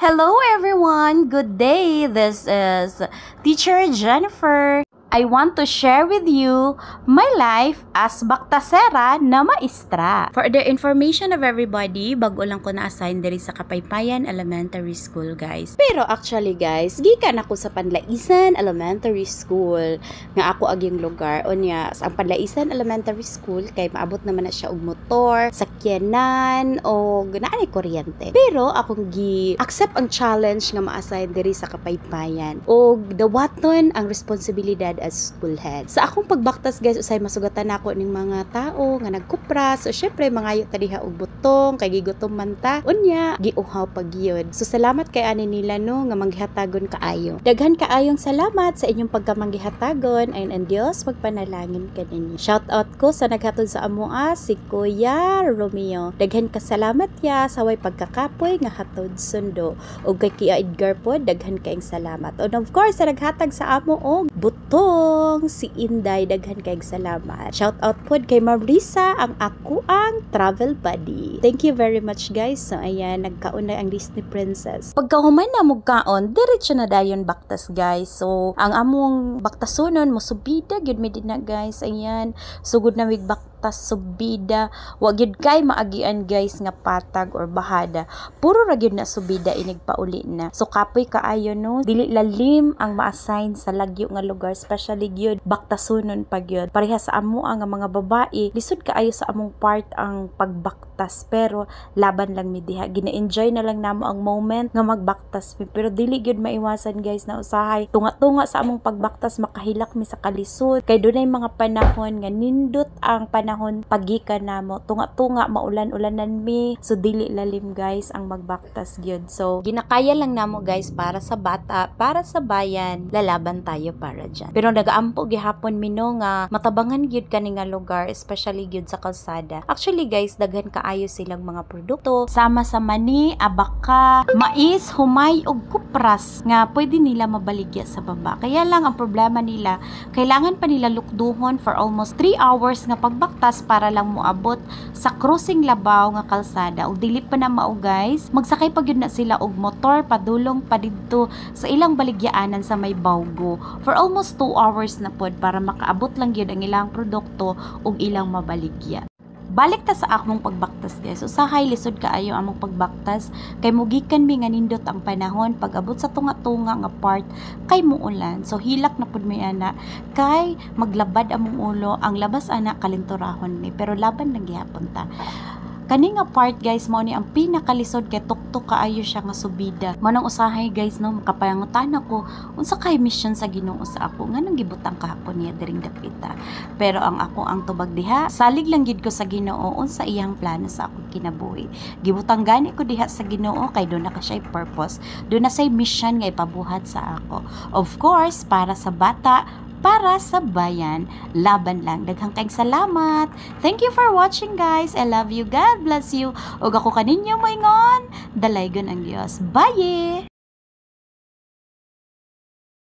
Hello everyone! Good day! This is Teacher Jennifer. I want to share with you my life as baktasera na maestra. For the information of everybody, bago lang ko na-assign diri sa Kapaypayan Elementary School, guys. Pero actually, guys, gikan ako sa Panlaisan Elementary School. Nga ako aging lugar. O niya, ang Panlaisan Elementary School, kay maabot naman na siya og motor, sakyanan, o naanay kuryente. Pero akong gi-accept ang challenge nga ma-assign diri sa Kapaypayan. O dawaton ang responsibilidad as school head. Sa akong pagbaktas, guys, usay masugatan ako ning mga tao nga nagkupras. So syempre mangayo ta diha og butong kay gigutom man ta. Unya giuhaw pagyud. So salamat kay ani nila no nga manghihatagon kaayo. Daghan kaayong salamat sa inyong pagkamanghihatagon. Ayon ang Dios magpanalangin kaninyo. Shout out ko sa naghatod sa amoa si Kuya Romeo. Daghan ka salamat ya sa way pagkakapoy nga hatod sundo. Og kay Kia Edgar po daghan kaayong salamat. And of course sa naghatag sa amo og butong si Inday, daghan kayong salamat. Shout out po kay Marisa, ang ako ang travel buddy. Thank you very much, guys. So ayan, nagkaon na ang Disney Princess. Pagkahuman na mo kaon, diretso na dayon baktas, guys. So ang among baktasunon mo subida gyud mi din na, guys. Ayan, sugod na mig baktas subida. Wa gyud kay maagian, guys, nga patag or bahada. Puro ra gyud na subida inig pauli na. So kapoy kaayo no, dili lalim ang ma-assign sa lagyo nga lugar, especially gyud baktasunon pag yun. Pareha sa amo ang mga babae, lisod kaayo sa among part ang pagbaktas, pero laban lang mi diha. Gina-enjoy na lang namo ang moment nga magbaktas mi, pero dili gyud maiwasan, guys, na usahay tunga-tunga sa among pagbaktas makahilak mi sa kalisod. Kay dunay mga panahon nga nindot ang panahon pagikan namo, tunga-tunga maulan-ulanan mi, so dili lalim, guys, ang magbaktas gyud. So ginakaya lang namo, guys, para sa bata, para sa bayan, lalaban tayo para dyan. Pero nagaampo gihapon mino nga matabangan gyud kani nga lugar, especially gyud sa kalsada. Actually, guys, daghan kaayo silang mga produkto sama sa mani, abaka, mais, humay ug kupras nga pwede nila mabaligya sa baba. Kaya lang ang problema nila, kailangan pa nila lukduhon for almost 3 hours nga pagbaktas para lang moabot sa crossing labaw nga kalsada. Ug dili pa na mao, guys, magsakay pa gyud na sila og motor padulong pa didto sa ilang baligyaanan sa may Bawgo for almost 2 hours na pod para makaabot lang yun ang ilang produkto ug ilang mabaligya. Balik ta sa akong pagbaktas, guys. Usahay lisod kaayo among pagbaktas kay mugikan mi nga nindot ang panahon pag-abot sa tunga-tunga nga part kay muulan. So hilak na pud mi ana kay maglabad among ulo, ang labas ana kalinturahon mi, pero laban lang gihapon ta. Kani nga part, guys, mao ni ang pinakalisod kay tuktok kaayo siya nga subida. Manang usahay, guys, no, makapangutan ako unsa kay mission sa Ginoo sa ako nganong gibutang kahapon niya diring dapita. Pero ang ako ang tubag diha, salig lang gid ko sa Ginoo unsa iyang plano sa akong kinabuhi. Gibutang gani ko diha sa Ginoo kay do na ka siya purpose, do na say mission nga ipabuhat sa ako. Of course, para sa bata, para sa bayan, laban lang. Daghang kayong salamat. Thank you for watching, guys. I love you. God bless you. Ug ako kaninyo moingon, dalaygon ang Dios. Bye!